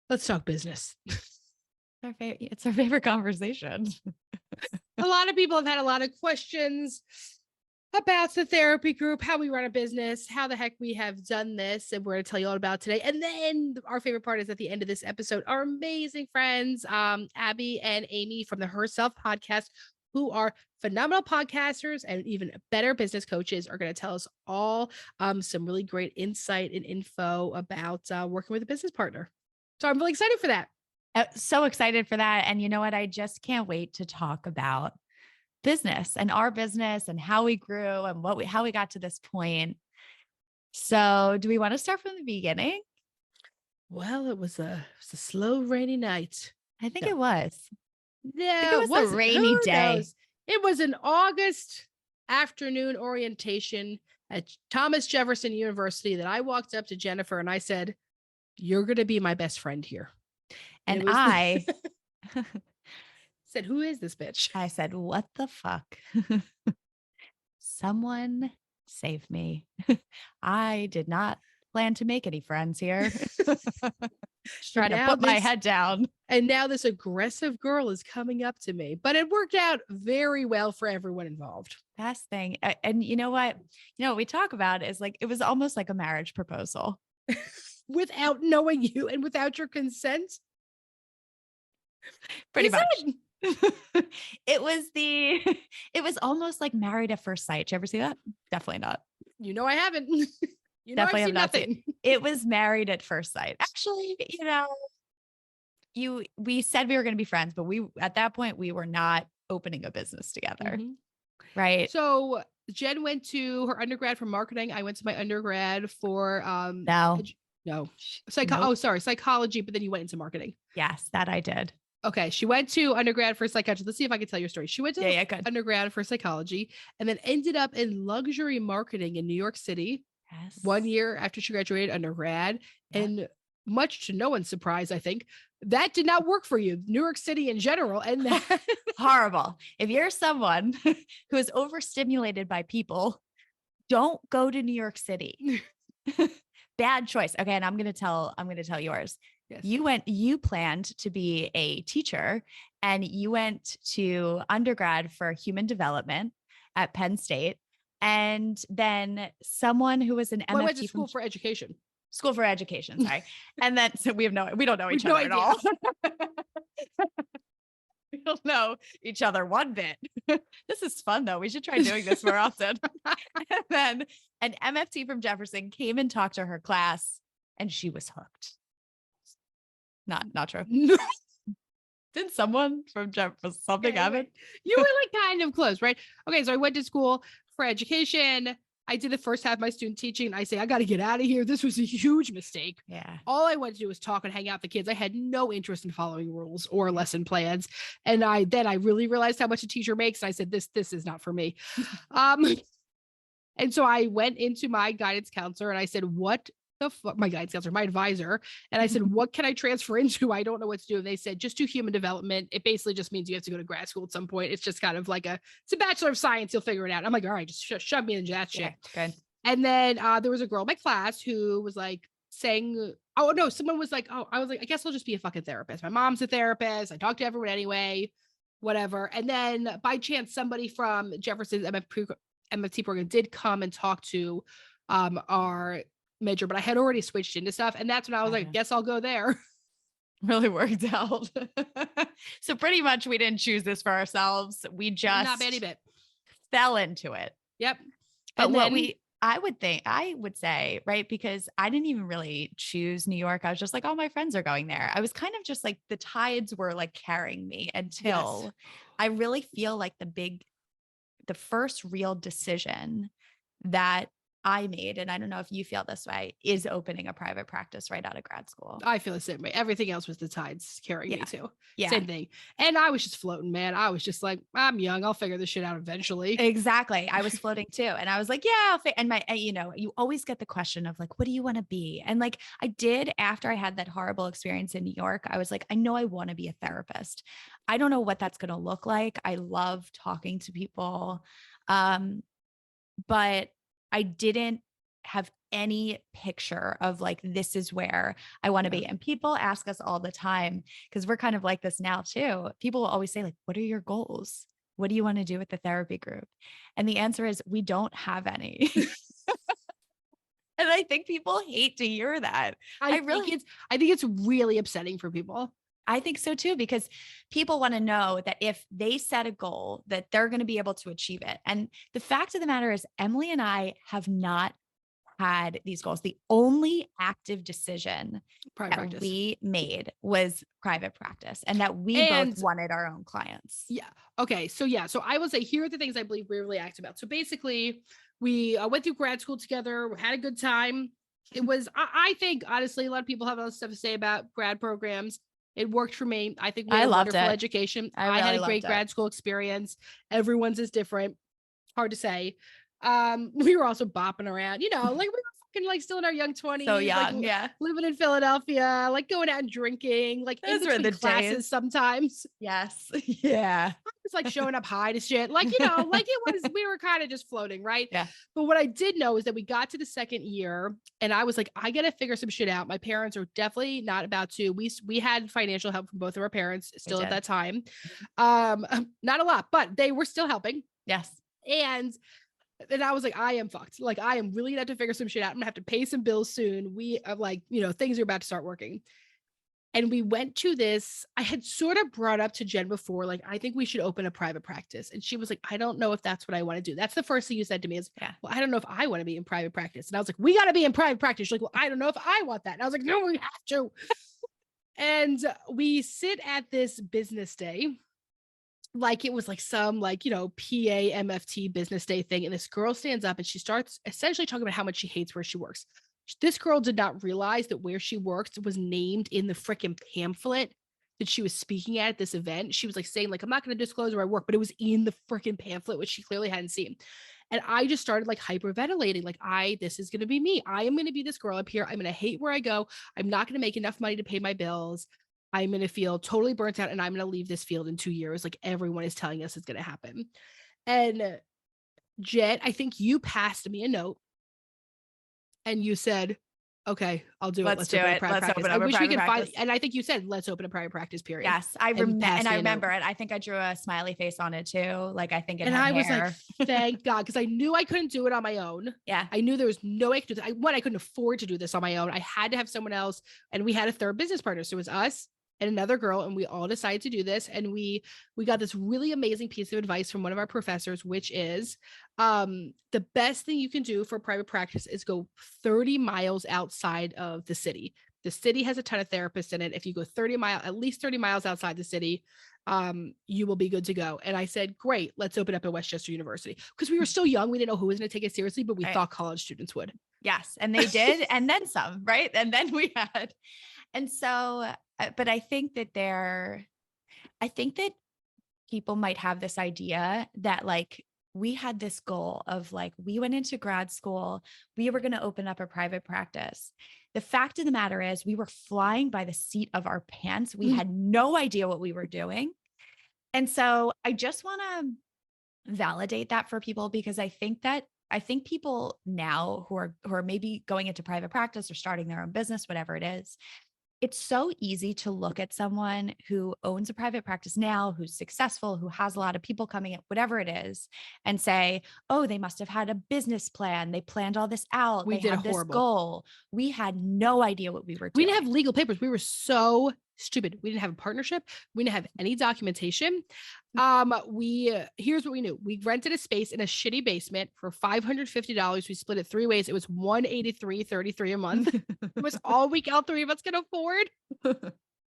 Let's talk business. It's our favorite conversation. A lot of people have had a lot of questions about the therapy group, how we run a business, how the heck we have done this, and we're going to tell you all about today. And then our favorite part is at the end of this episode, our amazing friends, Abby and Amy from the Herself podcast, who are phenomenal podcasters and even better business coaches, are going to tell us all some really great insight and info about working with a business partner. So I'm really excited for that. So excited for that. And you know what? I just can't wait to talk about business and our business and how we grew and how we got to this point. So do we want to start from the beginning? Well, it was a slow, rainy night. I think it was. Yeah, it was a rainy day. Knows? It was an August afternoon orientation at Thomas Jefferson University that I walked up to Jennifer and I said, "You're going to be my best friend here." And I said, "Who is this bitch?" I said, "What the fuck? Someone save me. I did not plan to make any friends here." Trying to put my head down. And now this aggressive girl is coming up to me, but it worked out very well for everyone involved. Best thing. And you know what? What we talk about is like, it was almost like a marriage proposal. Without knowing you and without your consent. Pretty much. It was almost like Married at First Sight. Did you ever see that? Definitely not. You know, I haven't. You know, definitely I've have seen not nothing. Seen. It was Married at First Sight. Actually, we said we were going to be friends, but at that point we were not opening a business together. Mm-hmm. Right. So Jen went to her undergrad for marketing. I went to my undergrad for psychology, but then you went into marketing. Yes, that I did. Okay, she went to undergrad for psychology. Let's see if I can tell your story. She went to undergrad for psychology and then ended up in luxury marketing in New York City. Yes. 1 year after she graduated undergrad. Yeah. And much to no one's surprise, I think, that did not work for you. New York City in general. And that horrible. If you're someone who is overstimulated by people, don't go to New York City. Bad choice. Okay. And I'm going to tell yours. Yes. You planned to be a teacher and you went to undergrad for human development at Penn State. And then someone who was an MFT went to school for education. School for education, sorry. And then so we don't know each other at all. We don't know each other one bit. This is fun though. We should try doing this more often. And then an MFT from Jefferson came and talked to her class and she was hooked. Not true. Didn't someone from Jefferson something happen? You were like kind of close, right? Okay, so I went to school for education. I did the first half of my student teaching and I say, I got to get out of here. This was a huge mistake. Yeah. All I wanted to do was talk and hang out with the kids. I had no interest in following rules or lesson plans. And I really realized how much a teacher makes. And I said, this is not for me. And so I went into my guidance counselor and I said, what the fuck, my guidance counselor, my advisor. And I said, what can I transfer into? I don't know what to do. And they said, just do human development. It basically just means you have to go to grad school at some point. It's just kind of like it's a Bachelor of Science. You'll figure it out. I'm like, all right, just shove me into that shit. Yeah, good. And then there was a girl in my class who was like saying, oh no, someone was like, oh, I was like, I guess I'll just be a fucking therapist. My mom's a therapist. I talk to everyone anyway, whatever. And then by chance, somebody from Jefferson's MFT program did come and talk to our major, but I had already switched into stuff. And that's when I was like, guess I'll go there. Really worked out. So pretty much we didn't choose this for ourselves. We just not any bit fell into it. Yep. But I would say, right, because I didn't even really choose New York. I was just like, oh, my friends are going there. I was kind of just like, the tides were like carrying me until I really feel like the first real decision that I made, and I don't know if you feel this way, is opening a private practice right out of grad school. I feel the same way. Everything else was the tides carrying me too. Yeah. Same thing. And I was just floating, man. I was just like, I'm young. I'll figure this shit out eventually. Exactly. I was floating too. And I was like, yeah, and you always get the question of like, what do you want to be? And like I did after I had that horrible experience in New York, I was like, I know I want to be a therapist. I don't know what that's going to look like. I love talking to people. But I didn't have any picture of like, this is where I want to be. And people ask us all the time, because we're kind of like this now too. People will always say like, what are your goals? What do you want to do with the therapy group? And the answer is we don't have any. And I think people hate to hear that. I think it's really upsetting for people. I think so too, because people want to know that if they set a goal, that they're going to be able to achieve it. And the fact of the matter is, Emmalee and I have not had these goals. The only active decision that we made was private practice, and that we both wanted our own clients. Yeah. Okay. So yeah. So I will say, here are the things I believe we're really active about. So basically, we went through grad school together. We had a good time. It was, I think, honestly, a lot of people have a lot of stuff to say about grad programs. It worked for me. I think we had a wonderful education. I had a great grad school experience. Everyone's is different. Hard to say. We were also bopping around, like we were fucking like still in our young 20s. So young, like, yeah. Living in Philadelphia, like going out and drinking, like those in between classes days. Sometimes. Yes. Yeah. It's like showing up high to shit. Like, like it was, we were kind of just floating, right? Yeah. But what I did know is that we got to the second year and I was like, I got to figure some shit out. My parents are definitely not about to. We had financial help from both of our parents still at that time. Not a lot, but they were still helping. Yes. And I was like, I am fucked. Like, I am really gonna have to figure some shit out. I'm gonna have to pay some bills soon. We are like, things are about to start working. And we went to this. I had sort of brought up to Jen before, like, I think we should open a private practice. And she was like, I don't know if that's what I want to do. That's the first thing you said to me is, well, I don't know if I want to be in private practice. And I was like, we got to be in private practice. She's like, well, I don't know if I want that. And I was like, no, we have to. And we sit at this business day. Like it was like some like, PAMFT business day thing. And this girl stands up and she starts essentially talking about how much she hates where she works. This girl did not realize that where she works was named in the freaking pamphlet that she was speaking at this event. She was like saying like, I'm not going to disclose where I work, but it was in the freaking pamphlet, which she clearly hadn't seen. And I just started like hyperventilating. Like this is going to be me. I am going to be this girl up here. I'm going to hate where I go. I'm not going to make enough money to pay my bills. I'm going to feel totally burnt out and I'm going to leave this field in 2 years. Like everyone is telling us it's going to happen. And Jen, I think you passed me a note and you said, okay, I'll do it. Let's do it. Let's open up a private practice. And I think you said, let's open a private practice period. Yes. I remember it. I think I drew a smiley face on it too. Like I think it had hair. Was like, thank God. Cause I knew I couldn't do it on my own. Yeah. I knew there was no way I could do this. I couldn't afford to do this on my own. I had to have someone else. And we had a third business partner. So it was us and another girl, and we all decided to do this. And we got this really amazing piece of advice from one of our professors, which is the best thing you can do for private practice is go 30 miles outside of the city. The city has a ton of therapists in it. If you go at least 30 miles outside the city, you will be good to go. And I said, great, let's open up at Westchester University. Because we were still young. We didn't know who was going to take it seriously, but we thought college students would. Yes. And they did. And then some, right? And then we had, and so, but I think that people might have this idea that like, we had this goal of like, we went into grad school, we were going to open up a private practice. The fact of the matter is we were flying by the seat of our pants. We had no idea what we were doing. And so I just want to validate that for people, because I think people now who are maybe going into private practice or starting their own business, whatever it is, it's so easy to look at someone who owns a private practice now, who's successful, who has a lot of people coming in, whatever it is, and say, oh, they must have had a business plan. They planned all this out. They had this goal. We had no idea what we were doing. We didn't have legal papers. We were so stupid. We didn't have a partnership. We didn't have any documentation. Here's what we knew. We rented a space in a shitty basement for $550. We split it 3 ways. It was $183.33 a month. It was all all 3 of us could afford.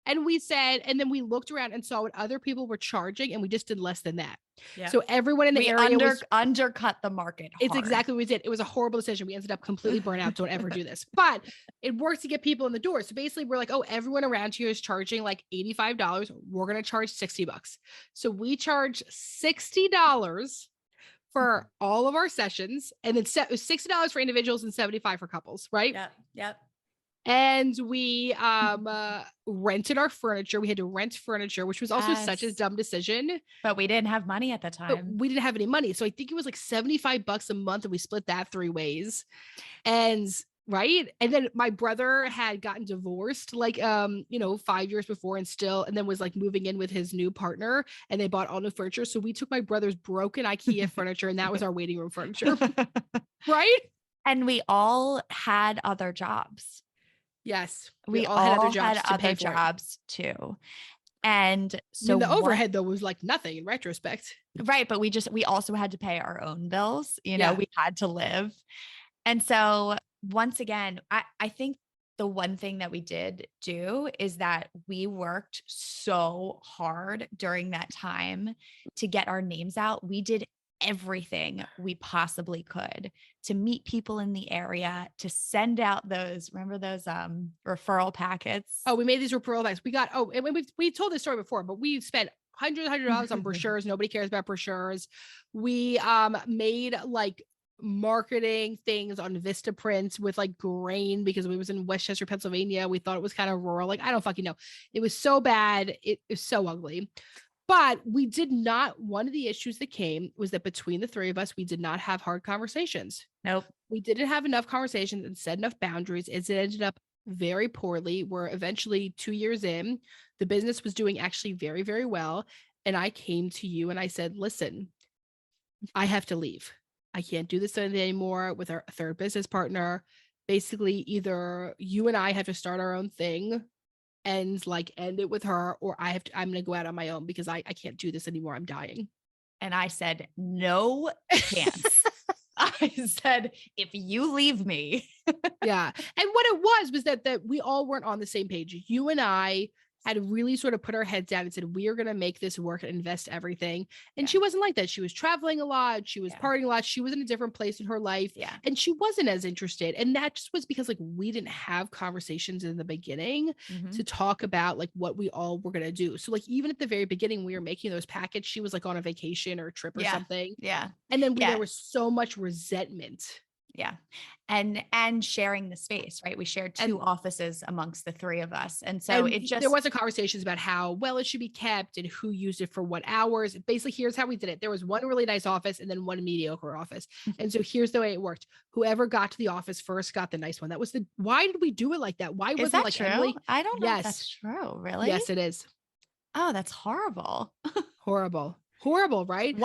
And we said, and then we looked around and saw what other people were charging, and we just did less than that. Yeah. So everyone in the area undercut the market hard. It's exactly what we did. It was a horrible decision. We ended up completely burnt out. Don't ever do this. But it worked to get people in the door. So basically we're like, oh, everyone around here is charging like $85. We're going to charge $60. So we charge $60 for all of our sessions. And then it was $60 for individuals and $75 for couples, right? Yep. And we rented our furniture. We had to rent furniture, which was also such a Yes. dumb decision, But we didn't have money at the but time. we didn't have any money. So I think it was like $75 a month and we split that 3 ways. And right. And then my brother had gotten divorced like 5 years before and then was like moving in with his new partner and they bought all new furniture. So we took my brother's broken IKEA furniture and that was our waiting room furniture. Right? And we all had other jobs. Yes. We We all had other all had jobs to other pay for it. jobs too. And I so mean, the what, overhead though was like nothing in retrospect. right. But we also had to pay our own bills. Yeah. We had to live. And so once again, I think the one thing that we did do is that we worked so hard during that time to get our names out. We did everything we possibly could to meet people in the area, to send out remember those referral packets? Oh, we made these referral bags. And we told this story before, but we spent $100 on brochures. Nobody cares about brochures. We made like marketing things on Vistaprint with like grain because we was in Westchester, Pennsylvania. We thought it was kind of rural. Like, I don't fucking know. It was so bad. It was so ugly. But we did not, one of the issues that came was that between the three of us, we did not have hard conversations. Nope. We didn't have enough conversations and set enough boundaries. It ended up very poorly. We're eventually 2 years in. The business was doing actually very, very well. And I came to you and I said, listen, I have to leave. I can't do this anymore with our third business partner. Basically, either you and I have to start our own thing and like end it with her, or I'm gonna go out on my own because I can't do this anymore. I'm dying. And I said, no chance. I said, if you leave me. Yeah. And what it was that we all weren't on the same page. You and I had really sort of put our heads down and said, we are going to make this work and invest everything. And Yeah. she wasn't like that. She was traveling a lot. She was partying a lot. She was in a different place in her life. Yeah. And she wasn't as interested. And that just was because like we didn't have conversations in the beginning to talk about like what we all were going to do. So like even at the very beginning, we were making those packets. She was like on a vacation or a trip or something. Yeah. And then there was so much resentment. Yeah. And sharing the space, right? We shared two offices amongst the three of us. And so there wasn't conversations about how well it should be kept and who used it for what hours. Basically, here's how we did it. There was one really nice office and then one mediocre office. And so here's the way it worked. Whoever got to the office first got the nice one. Why did we do it like that? Why wasn't that like true? Emmalee? I don't know if that's true. Really? Yes, it is. Oh, that's horrible. Horrible, right?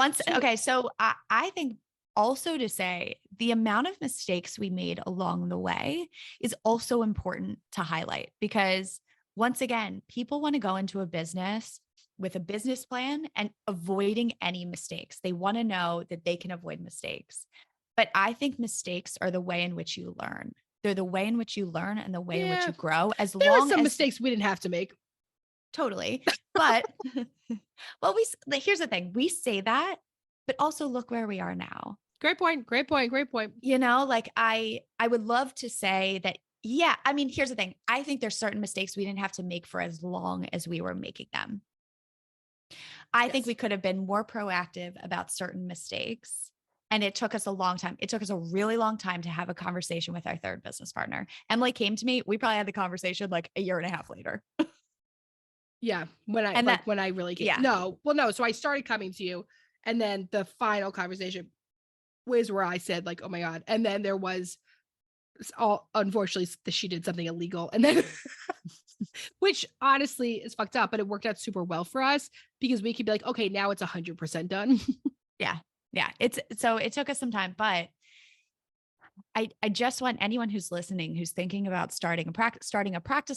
So I think also to say the amount of mistakes we made along the way is also important to highlight because once again, people want to go into a business with a business plan and avoiding any mistakes. They want to know that they can avoid mistakes. But I think mistakes are the way in which you learn. They're the way in which you learn and the way in which you grow. There were some mistakes we didn't have to make. Totally. But here's the thing. We say that, but also look where we are now. Great point. Like I would love to say that, yeah, I mean, here's the thing. I think there's certain mistakes we didn't have to make for as long as we were making them. I think we could have been more proactive about certain mistakes. And it took us a long time. It took us a really long time to have a conversation with our third business partner. Emmalee came to me. We probably had the conversation like a year and a half later. Yeah. When I really came. Yeah. No. So I started coming to you. And then the final conversation was where I said like, oh my God. And then there was unfortunately she did something illegal. And then, which honestly is fucked up, but it worked out super well for us because we could be like, okay, now it's 100% done. Yeah. Yeah. So it took us some time, but I just want anyone who's listening, who's thinking about starting a practice,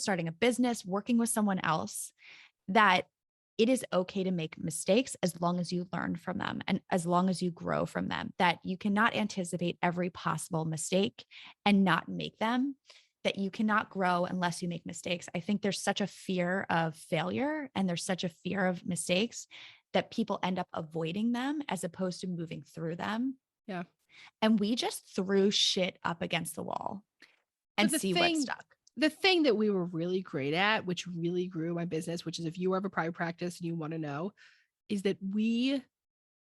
starting a business, working with someone else, that it is okay to make mistakes as long as you learn from them and as long as you grow from them, that you cannot anticipate every possible mistake and not make them, that you cannot grow unless you make mistakes. I think there's such a fear of failure and there's such a fear of mistakes that people end up avoiding them as opposed to moving through them. Yeah. And we just threw shit up against the wall and see what stuck. The thing that we were really great at, which really grew my business, which is if you have a private practice and you want to know, is that we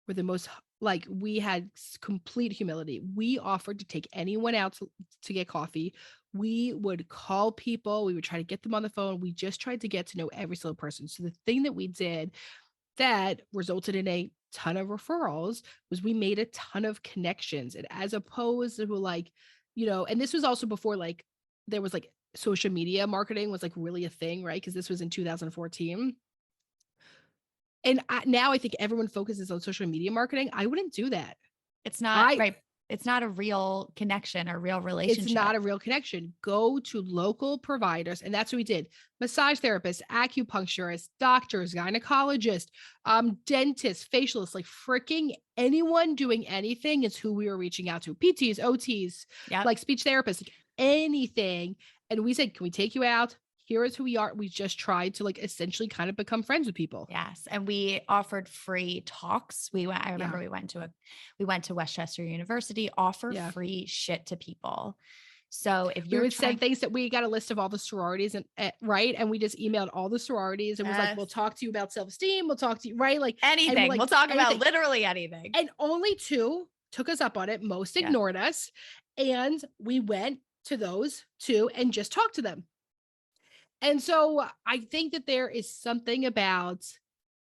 were the most, like, we had complete humility. We offered to take anyone out to get coffee. We would call people, we would try to get them on the phone. We just tried to get to know every single person. So the thing that we did that resulted in a ton of referrals was we made a ton of connections. And as opposed to like, and this was also before like there was like social media marketing was like really a thing, right? Because this was in 2014. And now I think everyone focuses on social media marketing. I wouldn't do that. It's not I right. It's not a real connection or real It's relationship. not a real connection. Go to local providers. And that's what we did. Massage therapists, acupuncturists, doctors, gynecologists, dentists, facialists, like freaking anyone doing anything is who we were reaching out to. PTs, OTs, Yep. like speech therapists, like anything. And we said, can we take you out? Here is who we are. We just tried to like essentially kind of become friends with people. Yes. And we offered free talks. I remember Yeah. we went to Westchester University, offer Yeah. free shit to people. So if We you're would send trying, things that we got a list of all the sororities and right. And we just emailed all the sororities and was like, we'll yes, talk to you about self-esteem. We'll talk to you, right? Like, and we're anything, like, we'll talk about anything. literally anything. And only two took us up on it. Most Yeah. ignored us. And we went to those two and just talked to them. And so I think that there is something about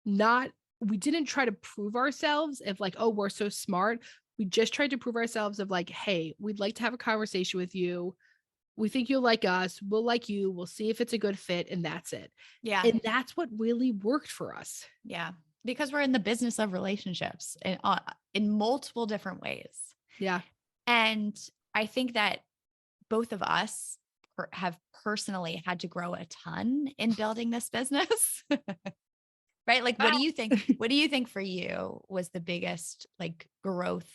we didn't try to prove ourselves of like, oh, we're so smart. We just tried to prove ourselves of like, hey, we'd like to have a conversation with you. We think you'll like us. We'll like you. We'll see if it's a good fit. And that's it. Yeah. And that's what really worked for us. Yeah. Because we're in the business of relationships in multiple different ways. Yeah. And I think that both of us have personally had to grow a ton in building this business. Right? Like, what do you think? What do you think for you was the biggest like growth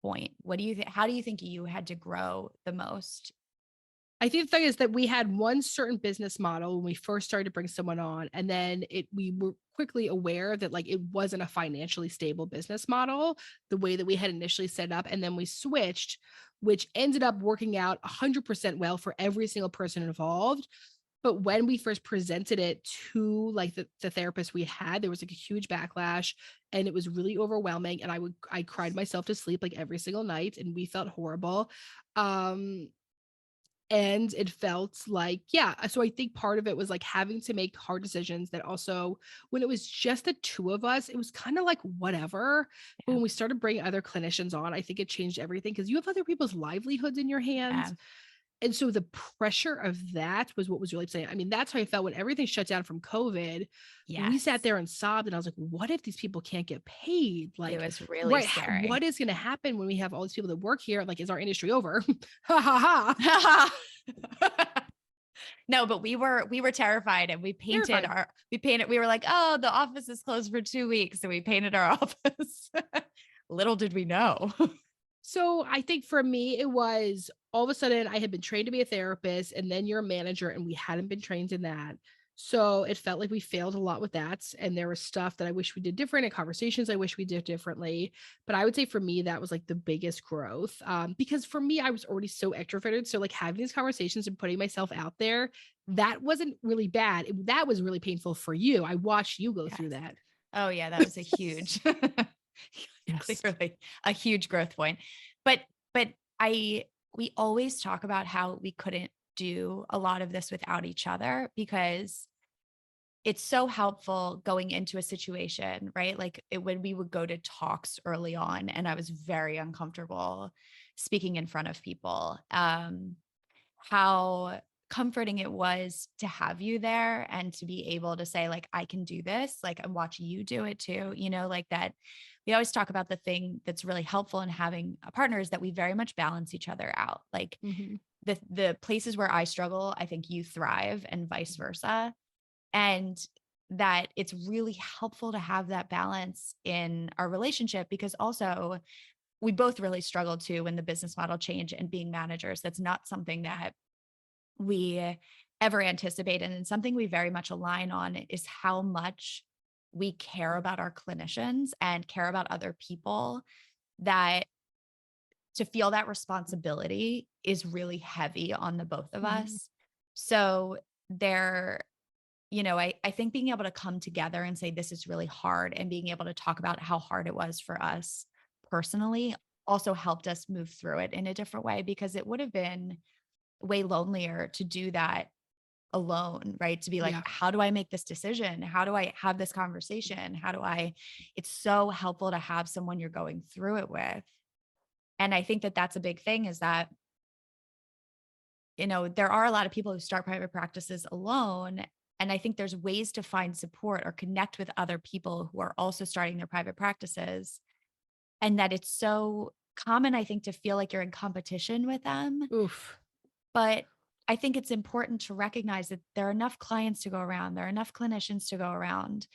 point? What do you think? How do you think you had to grow the most? I think the thing is that we had one certain business model when we first started to bring someone on, and then we were quickly aware that like it wasn't a financially stable business model the way that we had initially set up, and then we switched, which ended up working out 100% well for every single person involved. But when we first presented it to like the therapist we had, there was like a huge backlash and it was really overwhelming. And I cried myself to sleep like every single night and we felt horrible. And it felt like, yeah. So I think part of it was like having to make hard decisions that also, when it was just the two of us, it was kind of like whatever. But Yeah. when we started bringing other clinicians on, I think it changed everything because you have other people's livelihoods in your hands. Yeah. And so the pressure of that was what was really upsetting. I mean, that's how I felt when everything shut down from COVID. We Yes. sat there and sobbed, and I was like, what if these people can't get paid? It Like, was really right, scary. what is going to happen when we have all these people that work here? Like, is our industry over? Ha ha ha. No, but we were terrified and we were like, oh, the office is closed for 2 weeks. So we painted our office. Little did we know. So I think for me, it was all of a sudden I had been trained to be a therapist, and then you're a manager, and we hadn't been trained in that. So it felt like we failed a lot with that. And there was stuff that I wish we did different and conversations I wish we did differently. But I would say for me, that was like the biggest growth. Because for me, I was already so extroverted. So like having these conversations and putting myself out there, that wasn't really bad. That was really painful for you. I watched you go through that. Oh yeah, that was a huge, clearly a huge growth point. But we always talk about how we couldn't do a lot of this without each other because it's so helpful going into a situation, right? Like when we would go to talks early on and I was very uncomfortable speaking in front of people, how comforting it was to have you there and to be able to say like, I can do this. Like I'm watching you do it too, like that. We always talk about the thing that's really helpful in having a partner is that we very much balance each other out. Like the places where I struggle, I think you thrive and vice versa. And that it's really helpful to have that balance in our relationship because also we both really struggle too when the business model change and being managers. That's not something that we ever anticipate. And something we very much align on is how much we care about our clinicians and care about other people, that to feel that responsibility is really heavy on the both of us. So I think being able to come together and say, this is really hard, and being able to talk about how hard it was for us personally also helped us move through it in a different way, because it would have been way lonelier to do that alone, right? To be like, Yeah. how do I make this decision? How do I have this conversation? It's so helpful to have someone you're going through it with. And I think that that's a big thing is that, there are a lot of people who start private practices alone. And I think there's ways to find support or connect with other people who are also starting their private practices. And that it's so common, I think, to feel like you're in competition with them. Oof. But I think it's important to recognize that there are enough clients to go around. There are enough clinicians to go around.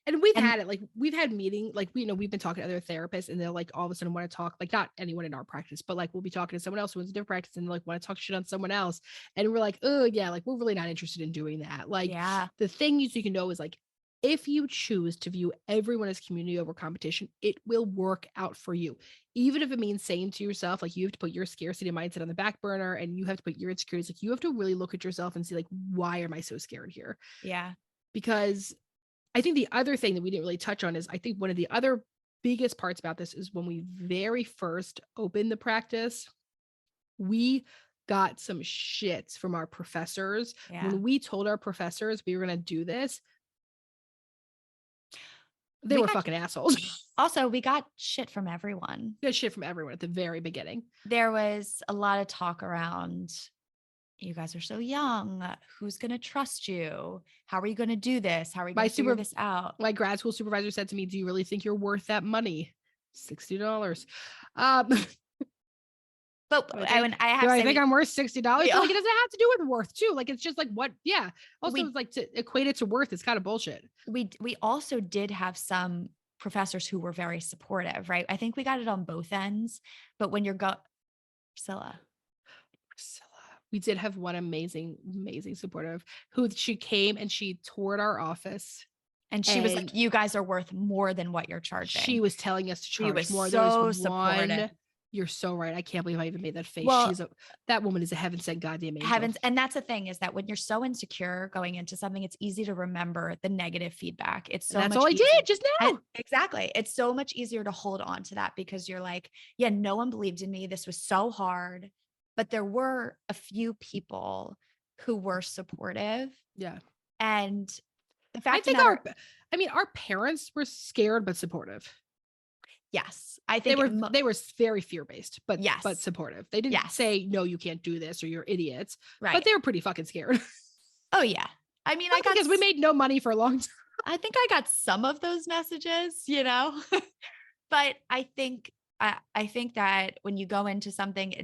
And we've And had it, like we've had meeting, like we've been talking to other therapists and they'll like all of a sudden want to talk, like not anyone in our practice, but like we'll be talking to someone else who has a different practice and like want to talk shit on someone else. And we're like, oh yeah, like we're really not interested in doing that. Like yeah, the thing you can know is like if you choose to view everyone as community over competition, it will work out for you. Even if it means saying to yourself, like you have to put your scarcity mindset on the back burner and you have to put your insecurities, like you have to really look at yourself and see like, why am I so scared here? yeah. Because I think the other thing that we didn't really touch on is I think one of the other biggest parts about this is when we very first opened the practice, we got some shits from our professors. Yeah. When we told our professors we were going to do this, they We were got fucking assholes. Also, we got shit from everyone. Good shit from everyone at the very beginning. There was a lot of talk around, you guys are so young. Who's going to trust you? How are you going to do this? How are you going to figure this out? My grad school supervisor said to me, "Do you really think you're worth that money? $60." But Do I have I to say, think I'm worth $60? Like, it doesn't have to do with worth too. Like, it's just like what? Yeah. Also, we it's like to equate it to worth. It's kind of bullshit. we also did have some professors who were very supportive, right? I think we got it on both ends. But when Priscilla, We did have one amazing, amazing supportive who she came and she toured our office. and she was like, "You guys are worth more than what you're charging." She was telling us to She charge was more. so There was supportive. one. You're so right. I can't believe I even made that face. Well, That woman is a heaven sent goddamn angel. Heavens. And that's the thing is that when you're so insecure going into something, it's easy to remember the negative feedback. It's so And that's much all I easier. did just now. Exactly. It's so much easier to hold on to that because you're like, yeah, no one believed in me. This was so hard. But there were a few people who were supportive. Yeah. And the fact of the matter, our parents were scared but supportive. yes, I think they were very fear-based, but yes, but supportive. They didn't say, no, you can't do this or you're idiots. Right. But they were pretty fucking scared. Oh yeah. I mean, because we made no money for a long time. I think I got some of those messages, but I think that when you go into something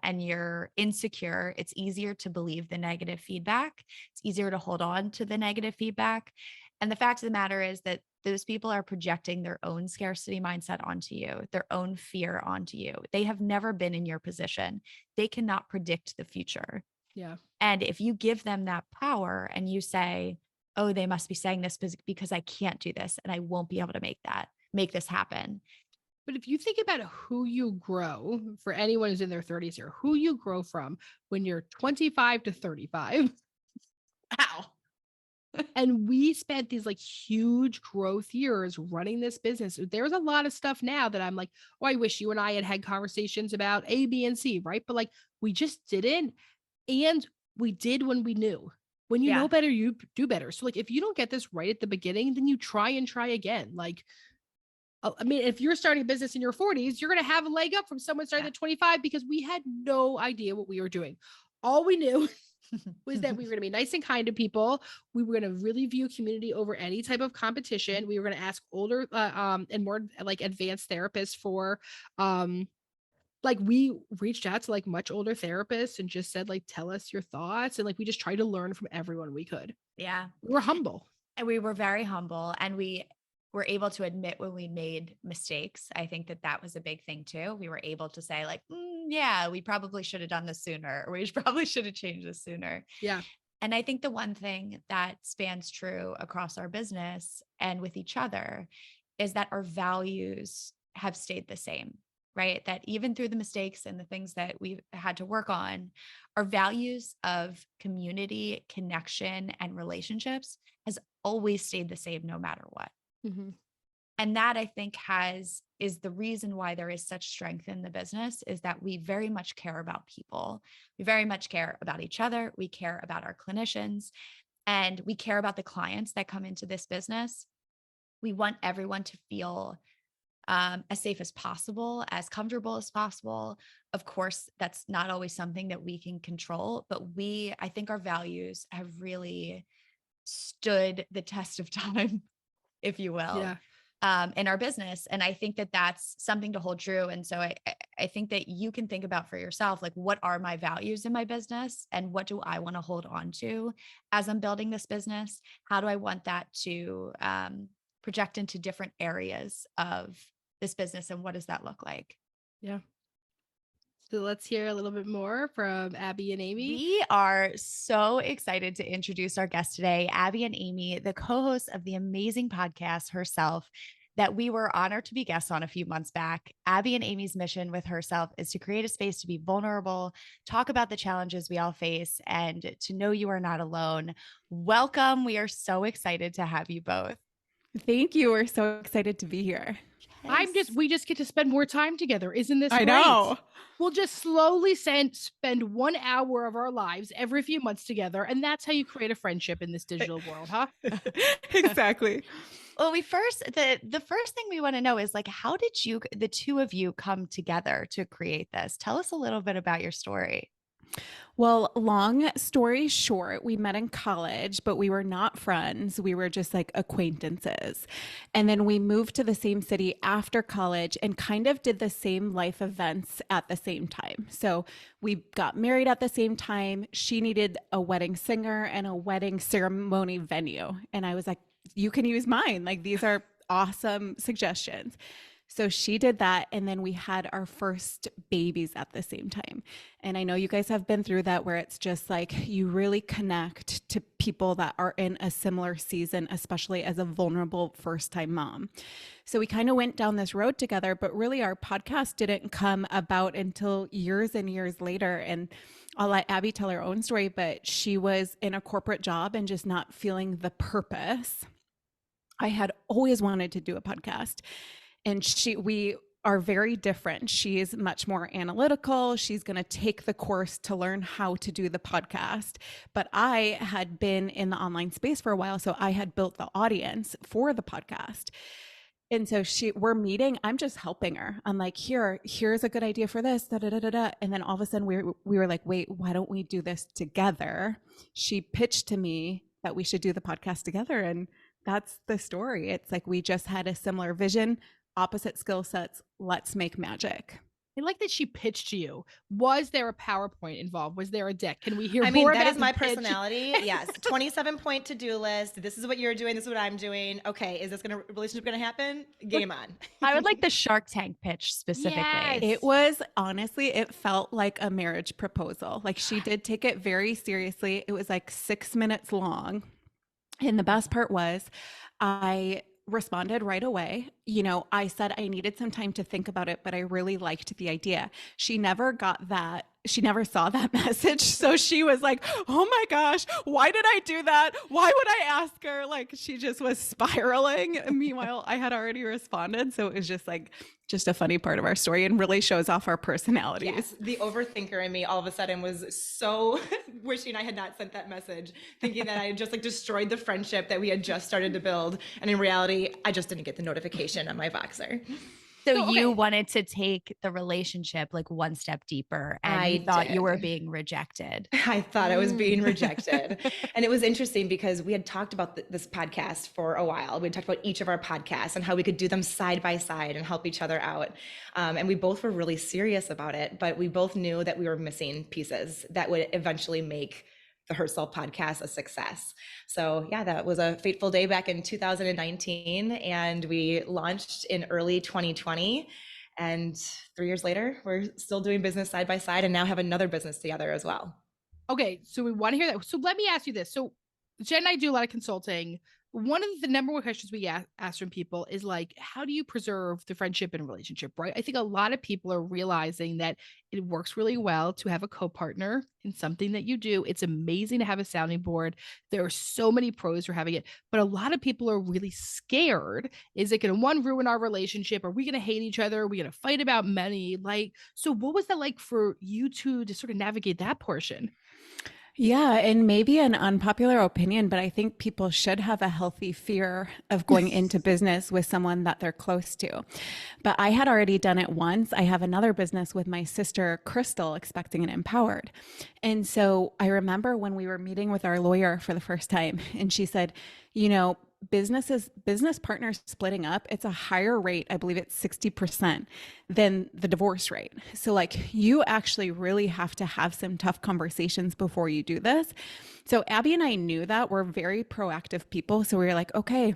and you're insecure, it's easier to believe the negative feedback. It's easier to hold on to the negative feedback. And the fact of the matter is that those people are projecting their own scarcity mindset onto you, their own fear onto you. They have never been in your position. They cannot predict the future. Yeah. And if you give them that power and you say, oh, they must be saying this because I can't do this and I won't be able to make this happen. But if you think about who you grow, for anyone who's in their 30s here, who you grow from when you're 25 to 35. Wow. And we spent these like huge growth years running this business. There's a lot of stuff now that I'm like, oh, I wish you and I had conversations about A, B, and C, right? But like we just didn't. And we did when we knew. When you know better, you do better. So like if you don't get this right at the beginning, then you try again. Like, I mean, if you're starting a business in your 40s, you're going to have a leg up from someone starting at 25 because we had no idea what we were doing. All we knew was that we were going to be nice and kind to people. We were going to really view community over any type of competition. We were going to ask older and more like advanced therapists for like we reached out to like much older therapists and just said like, tell us your thoughts. And like we just tried to learn from everyone we could. Yeah. We were humble. And we were very humble and we were able to admit when we made mistakes. I think that was a big thing too. We were able to say like, yeah, we probably should have done this sooner, or we probably should have changed this sooner. Yeah. And I think the one thing that spans true across our business and with each other is that our values have stayed the same, right? That even through the mistakes and the things that we've had to work on, our values of community, connection, and relationships has always stayed the same no matter what. Mm-hmm. And that I think is the reason why there is such strength in the business, is that we very much care about people. We very much care about each other. We care about our clinicians, and we care about the clients that come into this business. We want everyone to feel as safe as possible, as comfortable as possible. Of course, that's not always something that we can control, but I think our values have really stood the test of time, if you will, Yeah. in our business. And I think that that's something to hold true. And so I think that you can think about for yourself, like, what are my values in my business and what do I want to hold on to as I'm building this business? How do I want that to project into different areas of this business? And what does that look like? Yeah. So let's hear a little bit more from Abby and Amy. We are so excited to introduce our guest today, Abby and Amy, the co-hosts of the amazing podcast Herself, that we were honored to be guests on a few months back. Abby and Amy's mission with Herself is to create a space to be vulnerable, talk about the challenges we all face, and to know you are not alone. Welcome. We are so excited to have you both. Thank you. We're so excited to be here. We just get to spend more time together. Isn't this I great? know. We'll just slowly spend 1 hour of our lives every few months together. And that's how you create a friendship in this digital world, huh? Exactly. Well, the first thing we want to know is, like, how did the two of you come together to create this? Tell us a little bit about your story. Well, long story short, we met in college, but we were not friends. We were just like acquaintances. And then we moved to the same city after college and kind of did the same life events at the same time. So we got married at the same time. She needed a wedding singer and a wedding ceremony venue. And I was like, you can use mine. Like, these are awesome suggestions. So she did that. And then we had our first babies at the same time. And I know you guys have been through that, where it's just like you really connect to people that are in a similar season, especially as a vulnerable first-time mom. So we kind of went down this road together, but really our podcast didn't come about until years and years later. And I'll let Abby tell her own story, but she was in a corporate job and just not feeling the purpose. I had always wanted to do a podcast. And we are very different. She is much more analytical. She's going to take the course to learn how to do the podcast. But I had been in the online space for a while, so I had built the audience for the podcast. And so we're meeting. I'm just helping her. I'm like, here's a good idea for this. Da, da, da, da, da. And then all of a sudden we were like, wait, why don't we do this together? She pitched to me that we should do the podcast together. And that's the story. It's like, we just had a similar vision, opposite skill sets. Let's make magic. I like that she pitched to you. Was there a PowerPoint involved? Was there a deck? Can we hear I mean, more that about is my the pitch? personality. Yes. 27-point to-do list. This is what you're doing. This is what I'm doing. Okay. Is this relationship going to happen? Game on. I would like the Shark Tank pitch specifically. Yes. It was, honestly, it felt like a marriage proposal. Like, she did take it very seriously. It was like 6 minutes long. And the best part was, I responded right away. You know, I said I needed some time to think about it, but I really liked the idea. She never got that. She never saw that message. So she was like, oh my gosh, why did I do that? Why would I ask her? Like, she just was spiraling. And meanwhile, I had already responded. So it was just a funny part of our story, and really shows off our personalities. Yes, the overthinker in me all of a sudden was so wishing I had not sent that message, thinking that I had just destroyed the friendship that we had just started to build. And in reality, I just didn't get the notification on my Voxer. So you wanted to take the relationship one step deeper, and you thought you were being rejected. I thought I was being rejected. And it was interesting because we had talked about this podcast for a while. We had talked about each of our podcasts and how we could do them side by side and help each other out. And we both were really serious about it, but we both knew that we were missing pieces that would eventually make the Herself podcast a success. So yeah, that was a fateful day back in 2019, and we launched in early 2020. And 3 years later, we're still doing business side by side, and now have another business together as well. Okay, so we want to hear that. So let me ask you this. So Jen and I do a lot of consulting one of the number one questions we ask from people is like, how do you preserve the friendship and relationship, right? I think a lot of people are realizing that it works really well to have a co-partner in something that you do. It's amazing to have a sounding board. There are so many pros for having it, but a lot of people are really scared. Is it going to, one, ruin our relationship? Are we going to hate each other? Are we going to fight about money? Like, so what was that like for you two to sort of navigate that portion? Yeah, and maybe an unpopular opinion, but I think people should have a healthy fear of going into business with someone that they're close to. But I had already done it once. I have another business with my sister, Crystal, Expecting and Empowered. And so I remember when we were meeting with our lawyer for the first time, and she said, you know, business partners splitting up, it's a higher rate, I believe it's 60%, than the divorce rate. So like you actually really have to have some tough conversations before you do this. So Abby and I knew that. We're very proactive people. So we were like, okay,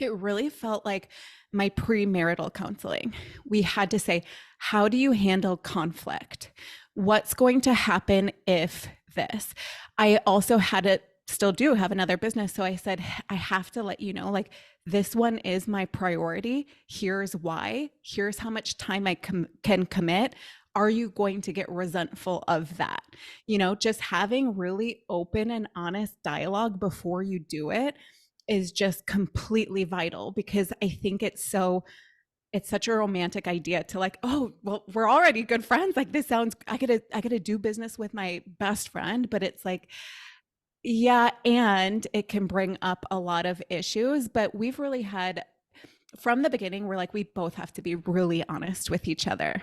it really felt like my premarital counseling. We had to say, how do you handle conflict? What's going to happen if this? I also had to still do have another business. So I said, I have to let you know, like, this one is my priority. Here's why. Here's how much time I can commit. Are you going to get resentful of that? You know, just having really open and honest dialogue before you do it is just completely vital, because I think it's such a romantic idea to like, oh, well, we're already good friends. Like this sounds, I gotta do business with my best friend, but it's like, yeah, and it can bring up a lot of issues, but we've really had from the beginning, we're like, we both have to be really honest with each other.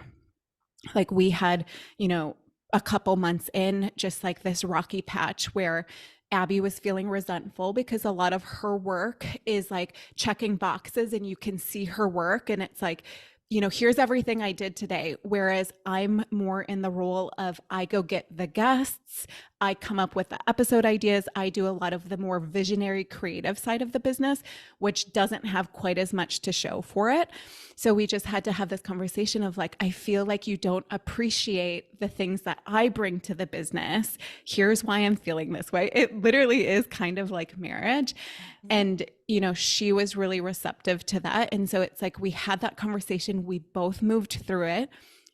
Like we had, you know, a couple months in, just like this rocky patch where Abby was feeling resentful because a lot of her work is like checking boxes and you can see her work and it's like, you know, here's everything I did today. Whereas I'm more in the role of I go get the guests, I come up with the episode ideas, I do a lot of the more visionary creative side of the business, which doesn't have quite as much to show for it. So we just had to have this conversation of like, I feel like you don't appreciate the things that I bring to the business. Here's why I'm feeling this way. It literally is kind of like marriage. And, you know, she was really receptive to that. And so it's like we had that conversation, we both moved through it,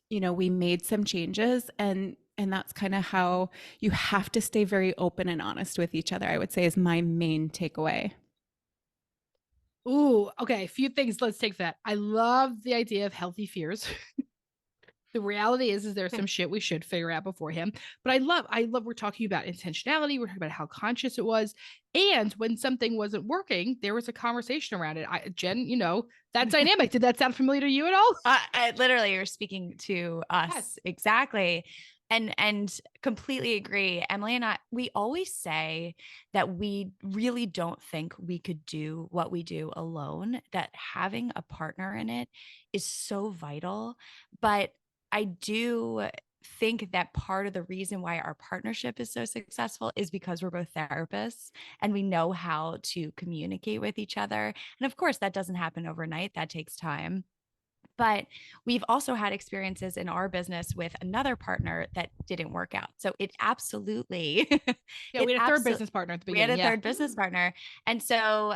you know, we made some changes, and that's kind of how you have to stay very open and honest with each other, I would say, is my main takeaway. Ooh, okay. A few things. Let's take that. I love the idea of healthy fears. The reality is there's some shit we should figure out beforehand. But I love we're talking about intentionality. We're talking about how conscious it was. And when something wasn't working, there was a conversation around it. Jen, you know, that dynamic. Did that sound familiar to you at all? I literally, you're speaking to us. Yes. Exactly. And completely agree. Emmalee and I, we always say that we really don't think we could do what we do alone, that having a partner in it is so vital. But I do think that part of the reason why our partnership is so successful is because we're both therapists and we know how to communicate with each other. And of course, that doesn't happen overnight. That takes time. But we've also had experiences in our business with another partner that didn't work out. So it absolutely, Yeah, we had a third business partner at the we had beginning. a third business partner. And so,